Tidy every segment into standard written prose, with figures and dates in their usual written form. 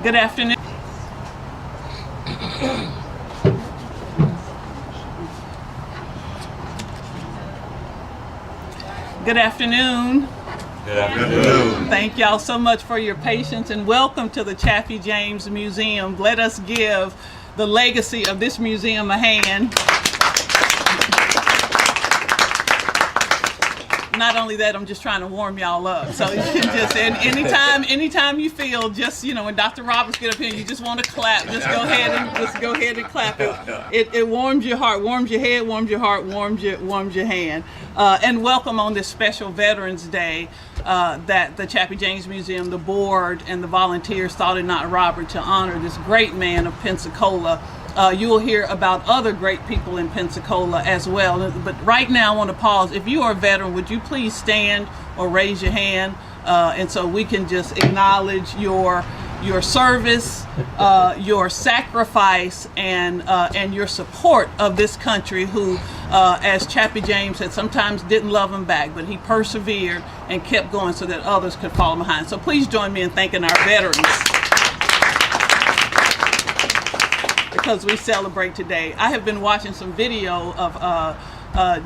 Good afternoon. Good afternoon. Good afternoon. Thank y'all so much for your patience and welcome to the Chappie James Museum. Let us give the legacy of this museum a hand. Not only that, I'm just trying to warm y'all up. So you can just, and anytime you feel, just, you know, when Dr. Roberts get up here, you just want to clap. Just go ahead and clap. It warms your heart, warms your head, warms your heart, warms your hand. And welcome on this special Veterans Day that the Chappie James Museum, the board, and the volunteers thought it not robbery to honor this great man of Pensacola. You will hear about other great people in Pensacola as well. But right now I want to pause. If you are a veteran, would you please stand or raise your hand? And so we can just acknowledge your service, your sacrifice, and your support of this country who, as Chappie James said, sometimes didn't love him back, but he persevered and kept going so that others could follow behind. So please join me in thanking our veterans, because we celebrate today. I have been watching some video of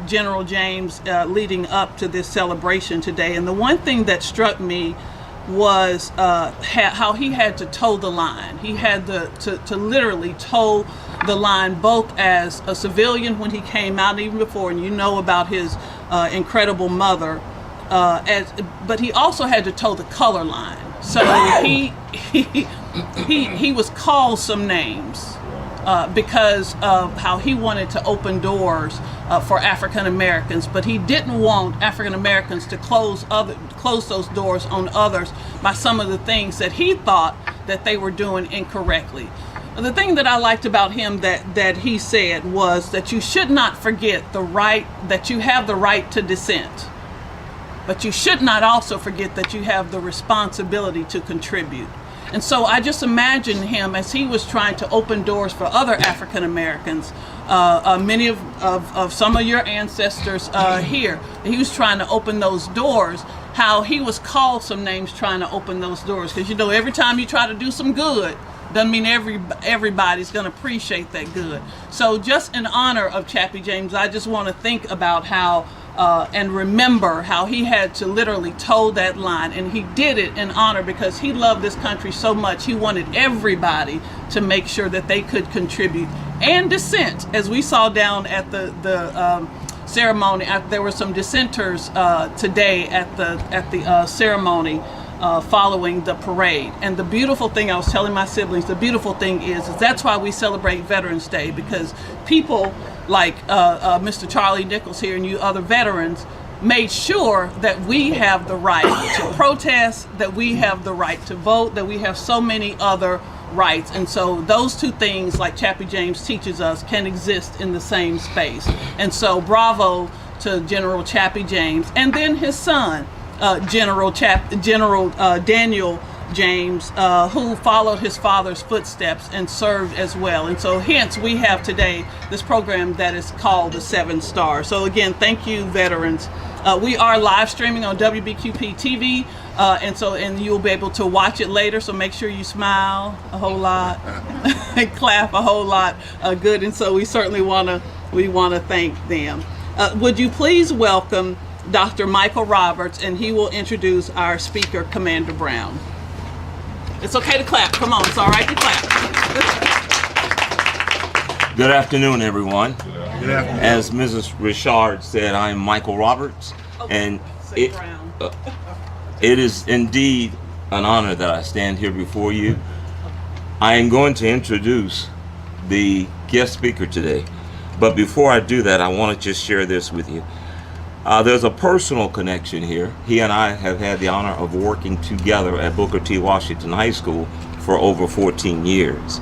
General James leading up to this celebration today, and the one thing that struck me was how he had to toe the line. He had to literally toe the line, both as a civilian when he came out, even before, and you know about his incredible mother, but he also had to toe the color line. So he was called some names. Because of how he wanted to open doors for African Americans, but he didn't want African Americans to close those doors on others by some of the things that he thought that they were doing incorrectly. The thing that I liked about him that he said was that you should not forget that you have the right to dissent, but you should not also forget that you have the responsibility to contribute. And so I just imagine him as he was trying to open doors for other African Americans, many of some of your ancestors here. He was trying to open those doors, how he was called some names trying to open those doors. Because, you know, every time you try to do some good, doesn't mean everybody's going to appreciate that good. So just in honor of Chappie James, I just want to think about how and remember how he had to literally toe that line, and he did it in honor because he loved this country so much. He wanted everybody to make sure that they could contribute and dissent, as we saw down at the ceremony. There were some dissenters today at the ceremony following the parade. And the beautiful thing, I was telling my siblings, the beautiful thing is that's why we celebrate Veterans Day, because people like Mr. Charlie Nichols here and you other veterans made sure that we have the right to protest, that we have the right to vote, that we have so many other rights. And so those two things, like Chappie James teaches us, can exist in the same space. And so bravo to General Chappie James, and then his son, General Daniel James, who followed his father's footsteps and served as well. And so hence we have today this program that is called the 7 Stars. So again, thank you, veterans. We are live streaming on WBQP TV, and you'll be able to watch it later, so make sure you smile a whole lot and clap a whole lot good. And so we certainly want to thank them. Would you please welcome Dr. Michael Roberts, and he will introduce our speaker, Commander Brown. It's okay to clap. Come on, it's all right to clap. Good afternoon, everyone. Good afternoon. As Mrs. Richard said, I am Michael Roberts, and it is indeed an honor that I stand here before you. I am going to introduce the guest speaker today, but before I do that, I want to just share this with you. There's a personal connection here. He and I have had the honor of working together at Booker T. Washington High School for over 14 years.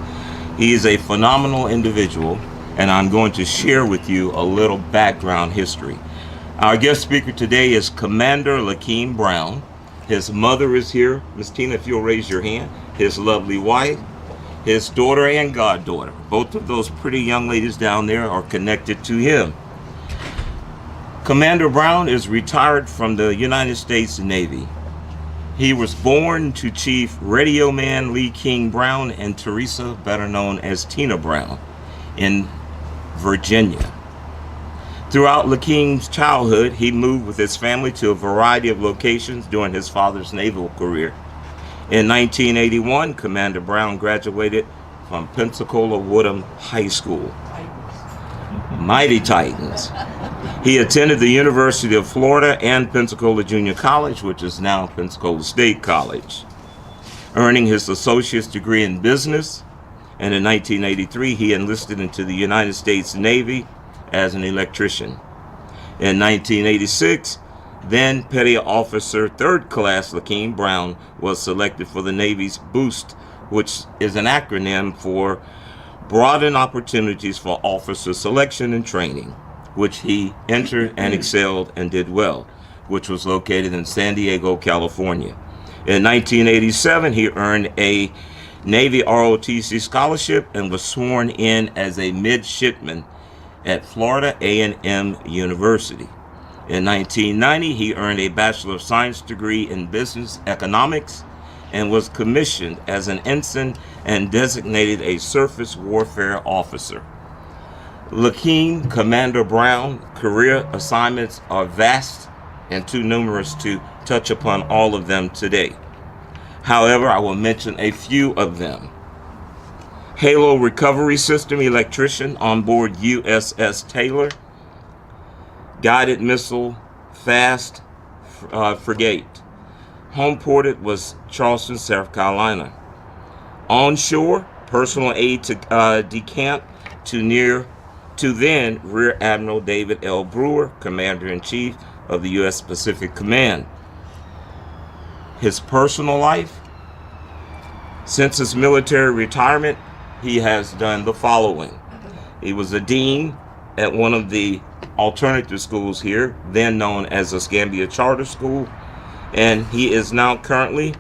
He is a phenomenal individual, and I'm going to share with you a little background history. Our guest speaker today is Commander Lakeem Brown. His mother is here. Miss Tina, if you'll raise your hand. His lovely wife, his daughter and goddaughter. Both of those pretty young ladies down there are connected to him. Commander Brown is retired from the United States Navy. He was born to Chief Radio Man Lee King Brown and Teresa, better known as Tina Brown, in Virginia. Throughout King's childhood, he moved with his family to a variety of locations during his father's naval career. In 1981, Commander Brown graduated from Pensacola Woodham High School. Mighty Titans. He attended the University of Florida and Pensacola Junior College, which is now Pensacola State College, earning his associate's degree in business. And in 1983, he enlisted into the United States Navy as an electrician. In 1986, then Petty Officer 3rd Class Lakeem Brown was selected for the Navy's BOOST, which is an acronym for Broaden Opportunities for Officer Selection and Training, which he entered and excelled and did well, which was located in San Diego, California. In 1987, he earned a Navy ROTC scholarship and was sworn in as a midshipman at Florida A&M University. In 1990, he earned a Bachelor of Science degree in Business Economics and was commissioned as an ensign and designated a surface warfare officer. Lakeem Commander Brown career assignments are vast and too numerous to touch upon all of them today. However, I will mention a few of them. Halo Recovery System Electrician on board USS Taylor, Guided Missile Fast Frigate. Homeported was Charleston, South Carolina. Onshore, personal aid to decamp to then Rear Admiral David L. Brewer, Commander-in-Chief of the U.S. Pacific Command. His personal life: since his military retirement, he has done the following. He was a dean at one of the alternative schools here, then known as Escambia Charter School, and he is now currently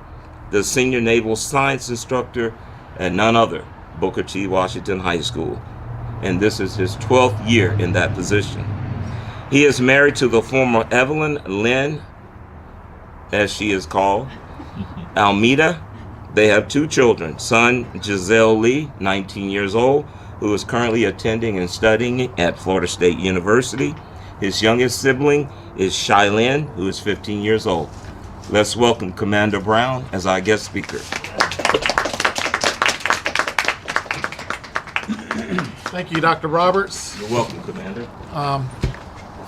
the senior naval science instructor at none other, Booker T. Washington High School, and this is his 12th year in that position. He is married to the former Evelyn Lynn, as she is called, Almeida. They have 2 children, son Giselle Lee, 19 years old, who is currently attending and studying at Florida State University. His youngest sibling is Shylin, who is 15 years old. Let's welcome Commander Brown as our guest speaker. Thank you, Dr. Roberts. You're welcome, Commander.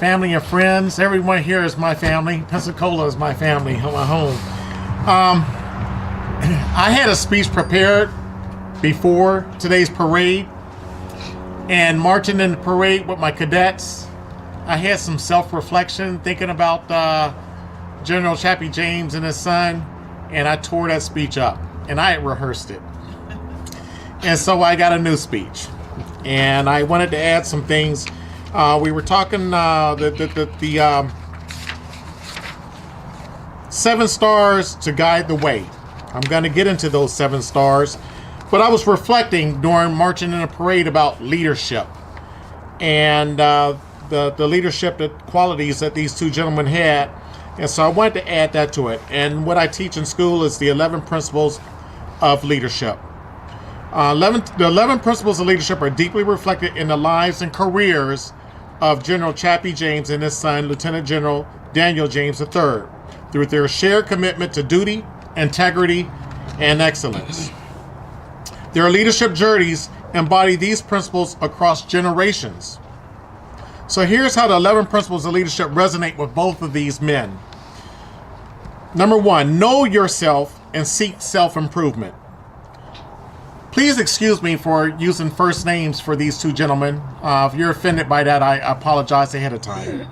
Family and friends, everyone here is my family. Pensacola is my family, my home. I had a speech prepared before today's parade, and marching in the parade with my cadets, I had some self-reflection thinking about General Chappie James and his son, and I tore that speech up, and I had rehearsed it. And so I got a new speech, and I wanted to add some things. We were talking the 7 stars to guide the way. I'm going to get into those 7 stars, but I was reflecting during marching in a parade about leadership and the leadership qualities that these 2 gentlemen had, and so I wanted to add that to it. And what I teach in school is the 11 principles of leadership. The 11 principles of leadership are deeply reflected in the lives and careers of General Chappie James and his son, Lieutenant General Daniel James III, through their shared commitment to duty, integrity, and excellence. Their leadership journeys embody these principles across generations. So here's how the 11 principles of leadership resonate with both of these men. Number 1, know yourself and seek self-improvement. Please excuse me for using first names for these 2 gentlemen. If you're offended by that, I apologize ahead of time.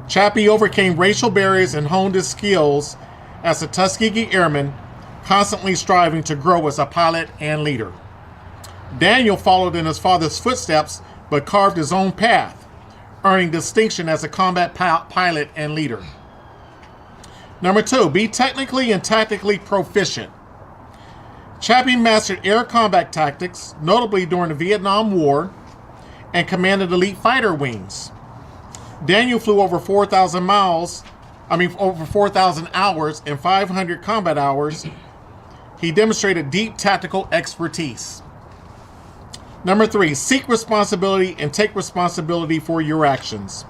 Chappie overcame racial barriers and honed his skills as a Tuskegee Airman, constantly striving to grow as a pilot and leader. Daniel followed in his father's footsteps, but carved his own path, earning distinction as a combat pilot and leader. Number 2, be technically and tactically proficient. Chappie mastered air combat tactics, notably during the Vietnam War, and commanded elite fighter wings. Daniel flew over 4,000 miles over 4,000 hours and 500 combat hours, he demonstrated deep tactical expertise. Number 3, seek responsibility and take responsibility for your actions.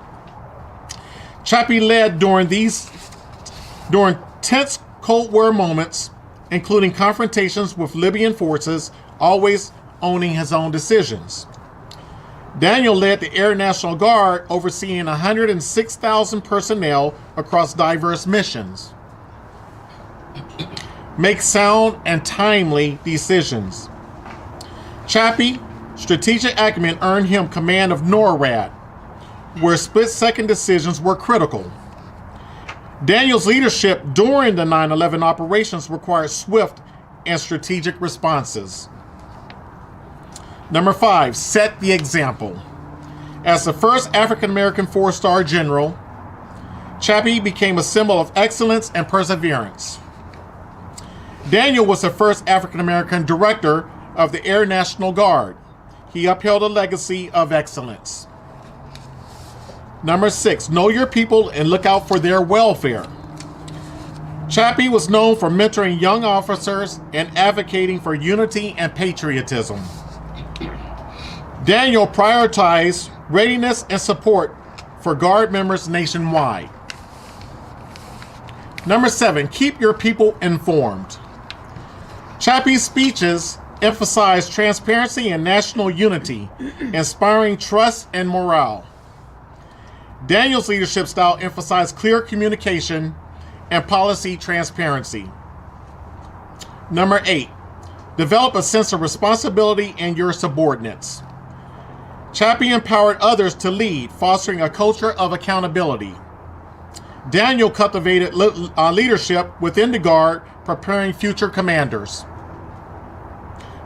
Chappie led during tense Cold War moments, including confrontations with Libyan forces, always owning his own decisions. Daniel led the Air National Guard, overseeing 106,000 personnel across diverse missions. Make sound and timely decisions. Chappie strategic acumen earned him command of NORAD, where split-second decisions were critical. Daniel's leadership during the 9/11 operations required swift and strategic responses. Number 5, set the example. As the first African-American 4-star general, Chappie became a symbol of excellence and perseverance. Daniel was the first African-American director of the Air National Guard. He upheld a legacy of excellence. Number 6, know your people and look out for their welfare. Chappie was known for mentoring young officers and advocating for unity and patriotism. Daniel prioritized readiness and support for Guard members nationwide. Number 7, keep your people informed. Chappie's speeches emphasized transparency and national unity, inspiring trust and morale. Daniel's leadership style emphasized clear communication and policy transparency. Number 8, develop a sense of responsibility in your subordinates. Chappie empowered others to lead, fostering a culture of accountability. Daniel cultivated leadership within the Guard, preparing future commanders.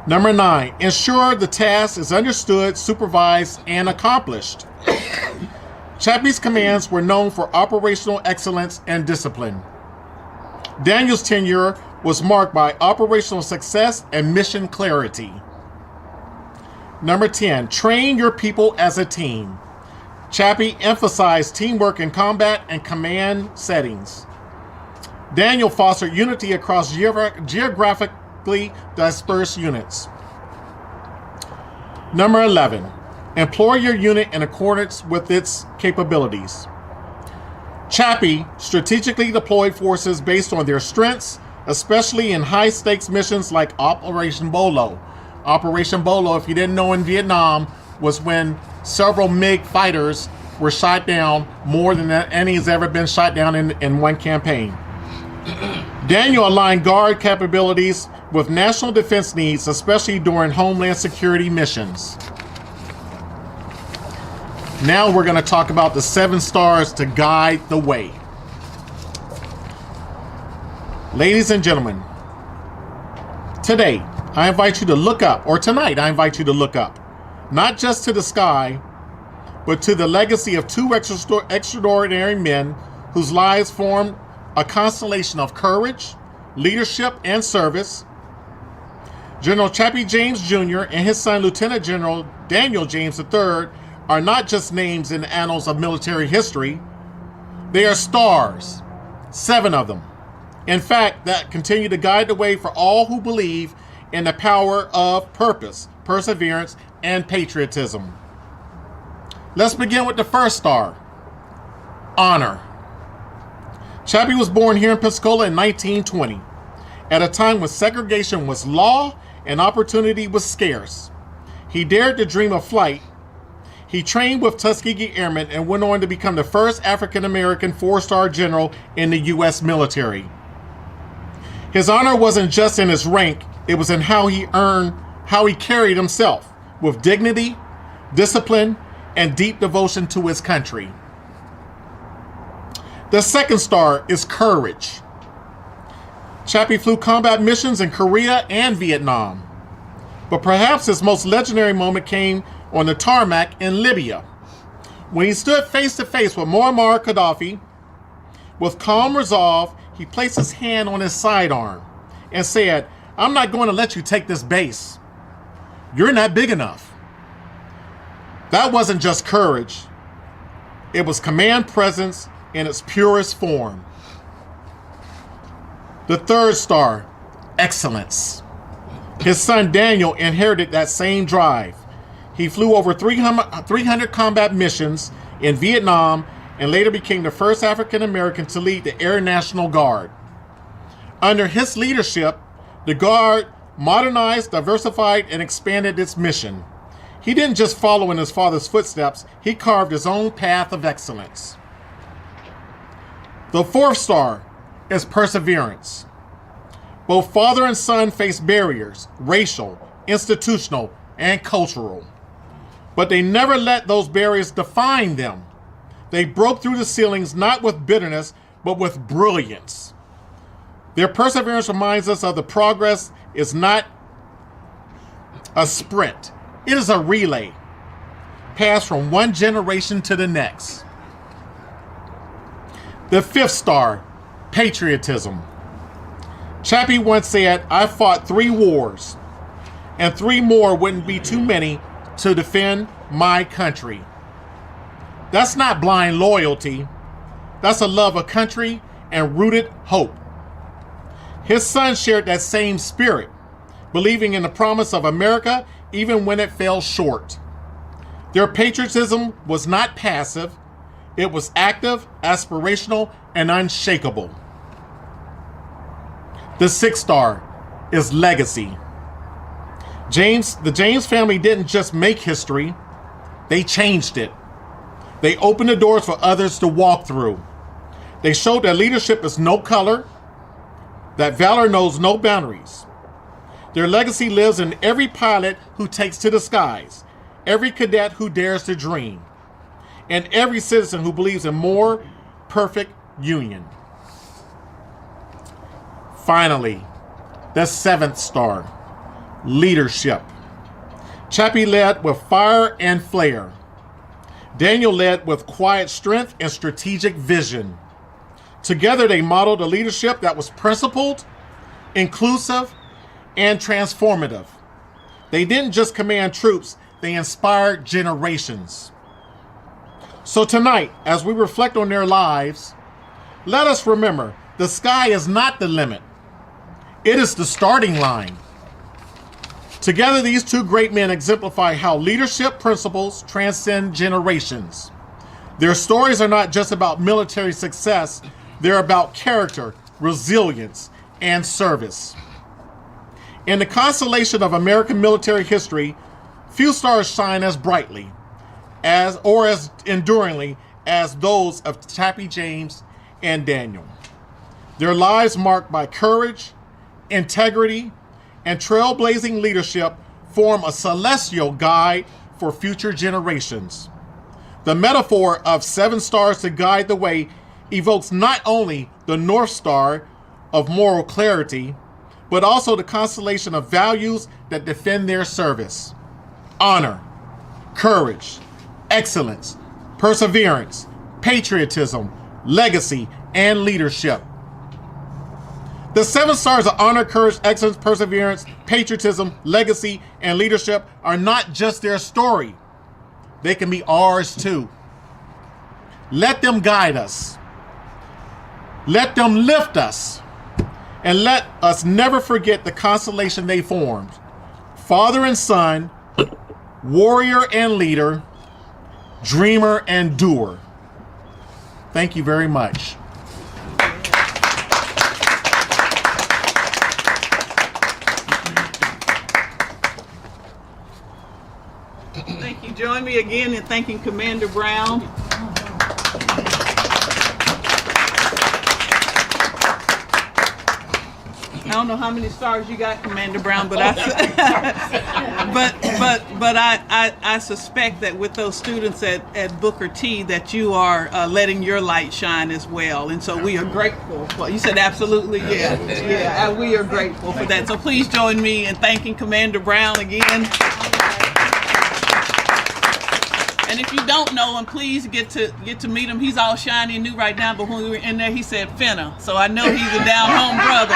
Number 9, ensure the task is understood, supervised, and accomplished. Chappie's commands were known for operational excellence and discipline. Daniel's tenure was marked by operational success and mission clarity. Number 10, train your people as a team. Chappie emphasized teamwork in combat and command settings. Daniel fostered unity across geographically dispersed units. Number 11, employ your unit in accordance with its capabilities. Chappie strategically deployed forces based on their strengths, especially in high-stakes missions like Operation Bolo. Operation Bolo, if you didn't know, in Vietnam, was when several MiG fighters were shot down, more than any has ever been shot down in one campaign. Daniel aligned Guard capabilities with national defense needs, especially during Homeland Security missions. Now we're going to talk about the 7 stars to guide the way. Ladies and gentlemen, today I invite you to look up, or tonight I invite you to look up, not just to the sky, but to the legacy of 2 extraordinary men whose lives formed a constellation of courage, leadership, and service. General Chappie James Jr. and his son Lieutenant General Daniel James III are not just names in the annals of military history. They are stars, 7 of them. In fact, that continue to guide the way for all who believe in the power of purpose, perseverance, and patriotism. Let's begin with the first star, honor. Chappie was born here in Pensacola in 1920, at a time when segregation was law and opportunity was scarce. He dared to dream of flight. He trained with Tuskegee Airmen and went on to become the first African-American 4-star general in the U.S. military. His honor wasn't just in his rank, it was in how he carried himself, with dignity, discipline, and deep devotion to his country. The second star is courage. Chappie flew combat missions in Korea and Vietnam, but perhaps his most legendary moment came on the tarmac in Libya, when he stood face to face with Muammar Gaddafi. With calm resolve, he placed his hand on his sidearm and said, "I'm not going to let you take this base. You're not big enough." That wasn't just courage. It was command presence in its purest form. The third star, excellence. His son Daniel inherited that same drive. He flew over 300 combat missions in Vietnam and later became the first African American to lead the Air National Guard. Under his leadership, the Guard modernized, diversified, and expanded its mission. He didn't just follow in his father's footsteps, he carved his own path of excellence. The fourth star is perseverance. Both father and son faced barriers, racial, institutional, and cultural. But they never let those barriers define them. They broke through the ceilings not with bitterness, but with brilliance. Their perseverance reminds us of the progress is not a sprint. It is a relay, passed from one generation to the next. The fifth star, patriotism. Chappie once said, "I fought 3 wars, and 3 more wouldn't be too many to defend my country." That's not blind loyalty. That's a love of country and rooted hope. His son shared that same spirit, believing in the promise of America even when it fell short. Their patriotism was not passive. It was active, aspirational, and unshakable. The sixth star is legacy. The James family didn't just make history, they changed it. They opened the doors for others to walk through. They showed that leadership is no color, that valor knows no boundaries. Their legacy lives in every pilot who takes to the skies, every cadet who dares to dream, and every citizen who believes in more perfect union. Finally, the seventh star, leadership. Chappie led with fire and flair. Daniel led with quiet strength and strategic vision. Together, they modeled a leadership that was principled, inclusive, and transformative. They didn't just command troops, they inspired generations. So tonight, as we reflect on their lives, let us remember the sky is not the limit. It is the starting line. Together, these 2 great men exemplify how leadership principles transcend generations. Their stories are not just about military success, they're about character, resilience, and service. In the constellation of American military history, few stars shine as brightly as enduringly as those of Chappie James and Daniel. Their lives marked by courage, integrity, and trailblazing leadership form a celestial guide for future generations. The metaphor of 7 stars to guide the way evokes not only the North Star of moral clarity, but also the constellation of values that defend their service: honor, courage, excellence, perseverance, patriotism, legacy, and leadership. The 7 stars of honor, courage, excellence, perseverance, patriotism, legacy, and leadership are not just their story. They can be ours too. Let them guide us. Let them lift us. And let us never forget the constellation they formed: father and son, warrior and leader, dreamer and doer. Thank you very much. Thank you. Join me again in thanking Commander Brown. I don't know how many stars you got, Commander Brown, but I suspect that with those students at Booker T that you are letting your light shine as well, and so we are grateful. Well, you said absolutely, yeah, we are grateful for that. So please join me in thanking Commander Brown again. And if you don't know him, please get to meet him. He's all shiny and new right now, but when we were in there, he said Finna. So I know he's a down home brother.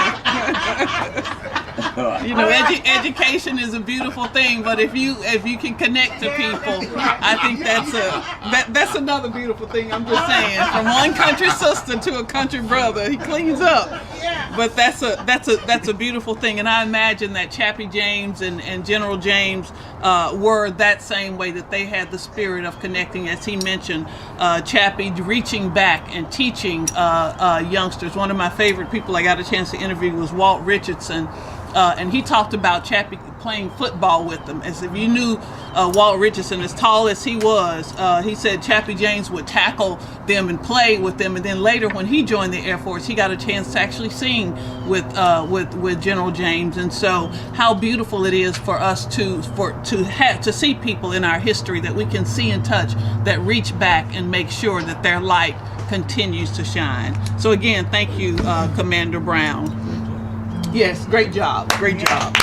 You know, education is a beautiful thing, but if you can connect to people, I think that's another beautiful thing. I'm just saying, from one country sister to a country brother, he cleans up. But that's a beautiful thing, and I imagine that Chappie James and General James were that same way, that they had the spirit of connecting, as he mentioned. Chappie reaching back and teaching youngsters. One of my favorite people I got a chance to interview was Walt Richardson. And he talked about Chappie playing football with them. As if you knew Walt Richardson, as tall as he was, he said Chappie James would tackle them and play with them. And then later, when he joined the Air Force, he got a chance to actually sing with General James. And so, how beautiful it is for us to see people in our history that we can see and touch, that reach back and make sure that their light continues to shine. So again, thank you, Commander Brown. Yes, great job. Great job.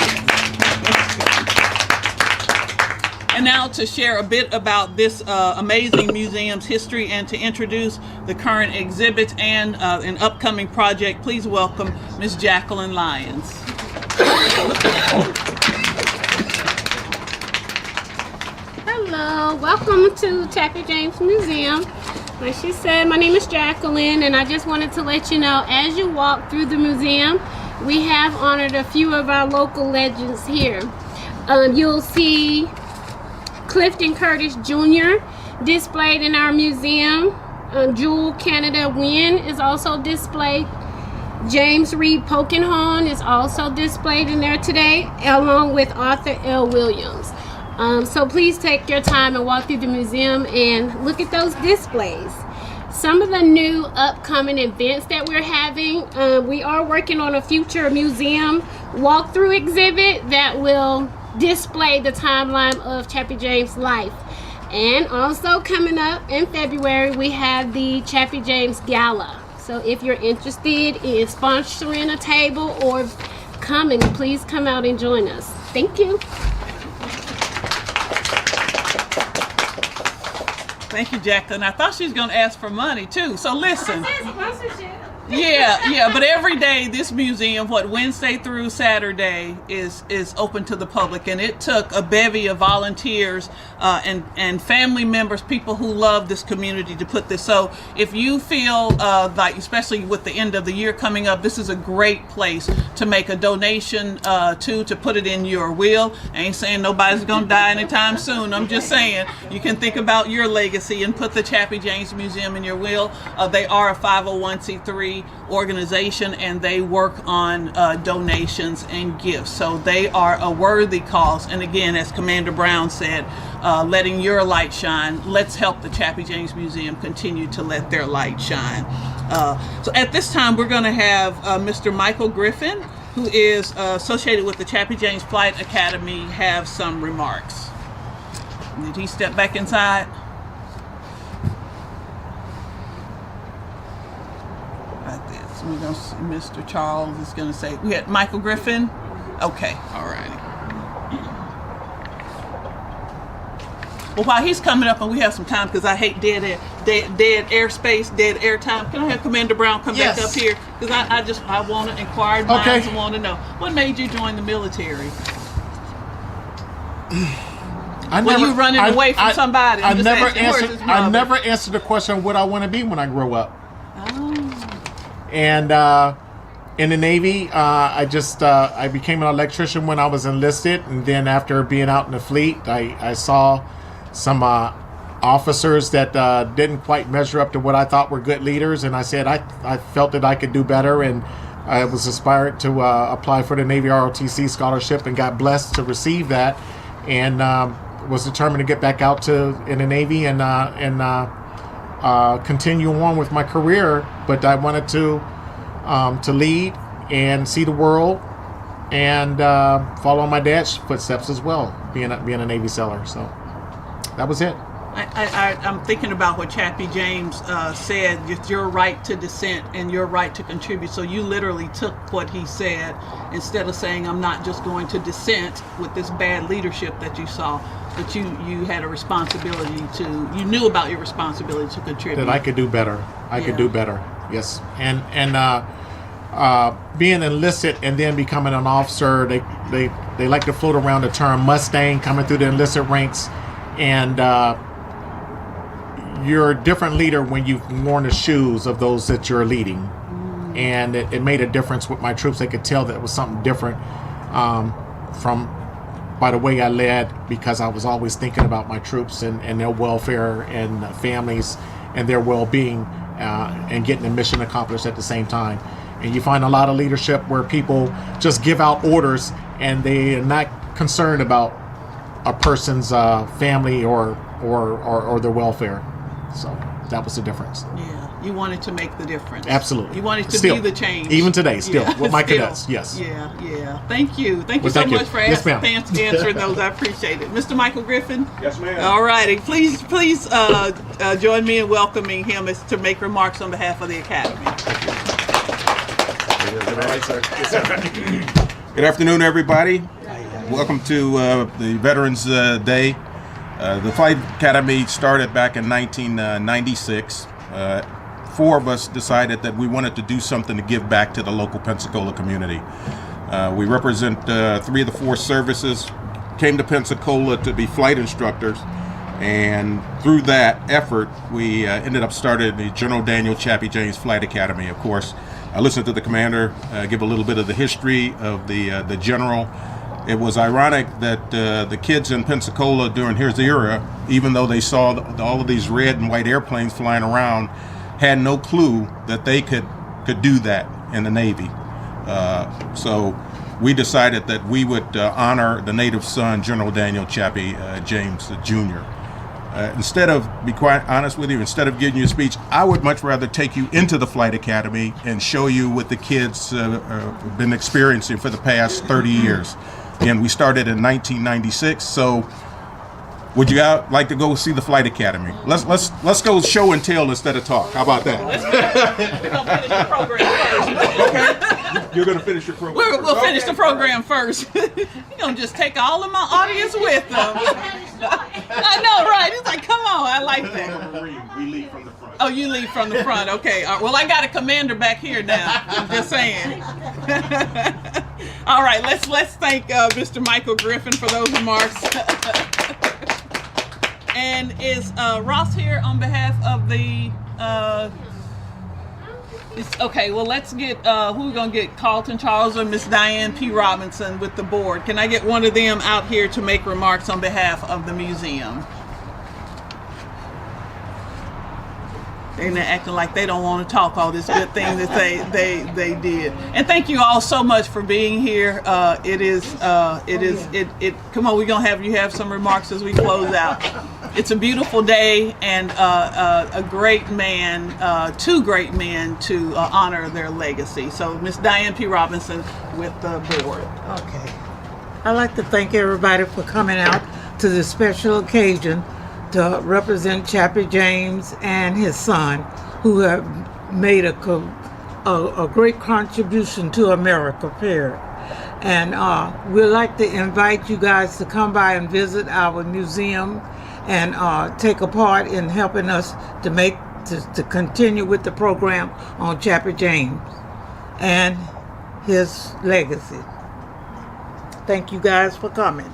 And now to share a bit about this amazing museum's history and to introduce the current exhibits and an upcoming project, please welcome Ms. Jacqueline Lyons. Hello, welcome to Chappie James Museum. Like she said, my name is Jacqueline, and I just wanted to let you know, as you walk through the museum, we have honored a few of our local legends here. You'll see Clifton Curtis Jr. displayed in our museum. Jewel Canada Wynn is also displayed. James Reed Polkinghorne is also displayed in there today, along with Arthur L. Williams. So please take your time and walk through the museum and look at those displays. Some of the new upcoming events that we're having, we are working on a future museum walkthrough exhibit that will display the timeline of Chappie James' life. And also coming up in February, we have the Chappie James Gala. So if you're interested in sponsoring a table or coming, please come out and join us. Thank you. Thank you, Jacqueline. I thought she was going to ask for money too. So listen. Yeah, but every day this museum, Wednesday through Saturday, is open to the public, and it took a bevy of volunteers and family members, people who love this community, to put this. So if you feel like, especially with the end of the year coming up, this is a great place to make a donation to put it in your will. I ain't saying nobody's gonna die anytime soon. I'm just saying you can think about your legacy and put the Chappie James Museum in your will. They are a 501c3 organization, and they work on donations and gifts. So they are a worthy cause. And again, as Commander Brown said, letting your light shine. Let's help the Chappie James Museum continue to let their light shine. So at this time, we're going to have Mr. Michael Griffin, who is associated with the Chappie James Flight Academy, have some remarks. Did he step back inside? We're going to see Mr. Charles is going to say, we had Michael Griffin? Okay, all righty. Well, while he's coming up and we have some time, because I hate dead airspace, dead air time, can I have Commander Brown come back up here? Because I want to inquire minds and want to know, what made you join the military? When you running away from somebody? I never answered the question what I want to be when I grow up. And in the Navy, I became an electrician when I was enlisted, and then after being out in the fleet, I saw some officers that didn't quite measure up to what I thought were good leaders, and I said I felt that I could do better, and I was inspired to apply for the Navy ROTC scholarship and got blessed to receive that, and was determined to get back out in the Navy and continue on with my career. But I wanted to lead and see the world and follow my dad's footsteps as well, being a Navy sailor. So that was it. I'm thinking about what Chappie James said, it's your right to dissent and your right to contribute. So you literally took what he said, instead of saying, I'm not just going to dissent with this bad leadership that you saw, but you had a responsibility you knew about your responsibility to contribute. That I could do better. I could do better, yes. And being enlisted and then becoming an officer, they like to float around the term Mustang coming through the enlisted ranks, and you're a different leader when you've worn the shoes of those that you're leading. And it made a difference with my troops. They could tell that it was something different from by the way I led, because I was always thinking about my troops and their welfare and families and their well-being, and getting the mission accomplished at the same time. And you find a lot of leadership where people just give out orders and they are not concerned about a person's family or their welfare. So that was the difference. Yeah, you wanted to make the difference. Absolutely. You wanted to Still, be the change. even today, still, with my still. cadets, yes. Yeah. Thank you. Thank you Well, so thank you. much for Yes, ma'am. answering those. I appreciate it. Mr. Michael Griffin? Yes, ma'am. All righty. Please join me in welcoming him to make remarks on behalf of the Academy. Good afternoon, everybody. Welcome to the Veterans Day. The Flight Academy started back in 1996. Four of us decided that we wanted to do something to give back to the local Pensacola community. We represent 3 of the 4 services, came to Pensacola to be flight instructors, and through that effort, we ended up starting the General Daniel Chappie James Flight Academy. Of course, I listened to the commander give a little bit of the history of the general. It was ironic that the kids in Pensacola during his era, even though they saw all of these red and white airplanes flying around, had no clue that they could do that in the Navy. So we decided that we would honor the native son, General Daniel Chappie James Jr. Instead of, be quite honest with you, instead of giving you a speech, I would much rather take you into the Flight Academy and show you what the kids have been experiencing for the past 30 years. And we started in 1996, so would you like to go see the Flight Academy? Let's go show and tell instead of talk. How about that? We're going to finish the program first. Okay. You're going to finish your program. We'll finish the program first. You're going to just take all of my audience with them. I know, right? It's like, come on, I like that. We lead from the front. Oh, you lead from the front. Okay. Well, I got a commander back here now. I'm just saying. All right. Let's thank Mr. Michael Griffin for those remarks. And is Ross here on behalf of the? Okay. Well, let's get who we gonna get? Carlton Charles or Miss Diane P. Robinson with the board. Can I get one of them out here to make remarks on behalf of the museum? They're not acting like they don't want to talk all this good thing that they did. And thank you all so much for being here. Come on, we're gonna have you have some remarks as we close out. It's a beautiful day and a great man, 2 great men to honor their legacy. So Miss Diane P. Robinson with the board. Okay. I'd like to thank everybody for coming out to this special occasion to represent Chappie James and his son, who have made a great contribution to America, period. And we'd like to invite you guys to come by and visit our museum and take a part in helping us to continue with the program on Chappie James and his legacy. Thank you guys for coming.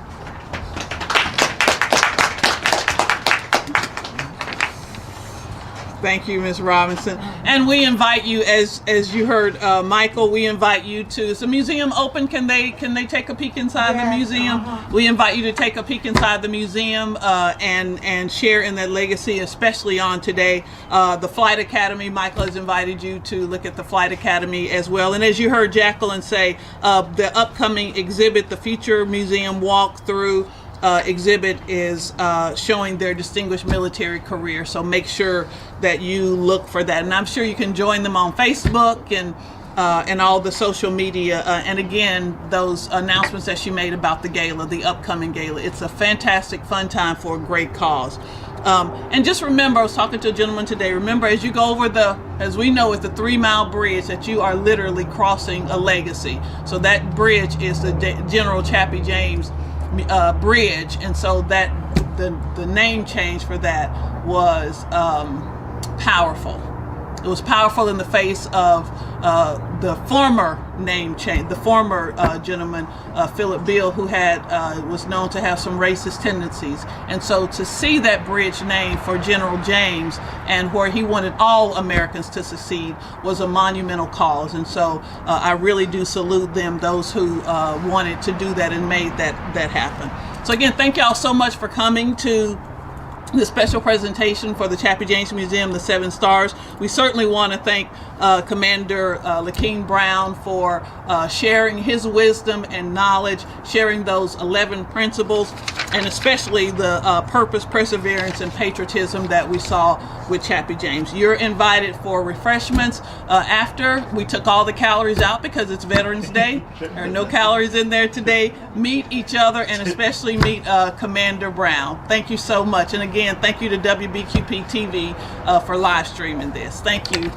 Thank you, Ms. Robinson. And we invite you, as you heard Michael, we invite you to, is the museum open? Can they take a peek inside the museum? We invite you to take a peek inside the museum and share in that legacy, especially on today. The Flight Academy, Michael has invited you to look at the Flight Academy as well. And as you heard Jacqueline say, the upcoming exhibit, the Future Museum Walkthrough, exhibit is showing their distinguished military career, so make sure that you look for that, and I'm sure you can join them on Facebook and all the social media, and again, those announcements that she made about the gala, the upcoming gala. It's a fantastic fun time for a great cause. And just remember, I was talking to a gentleman today, remember as you go over as we know, it's the 3 Mile Bridge, that you are literally crossing a legacy. So that bridge is the General Chappie James bridge, and so that the name change for that was powerful. It was powerful in the face of the former name change, the former gentleman, Philip Beale, who was known to have some racist tendencies. And so to see that bridge name for General James, and where he wanted all Americans to succeed, was a monumental cause. And so I really do salute them, those who wanted to do that and made that happen. So again, thank y'all so much for coming to the special presentation for the Chappie James Museum, the 7 Stars. We certainly want to thank Commander Lakeem Brown for sharing his wisdom and knowledge, sharing those 11 principles, and especially the purpose, perseverance, and patriotism that we saw with Chappie James. You're invited for refreshments after. We took all the calories out because it's Veterans Day. There are no calories in there today. Meet each other, and especially meet Commander Brown. Thank you so much. And again, thank you to WBQP TV for live streaming this. Thank you.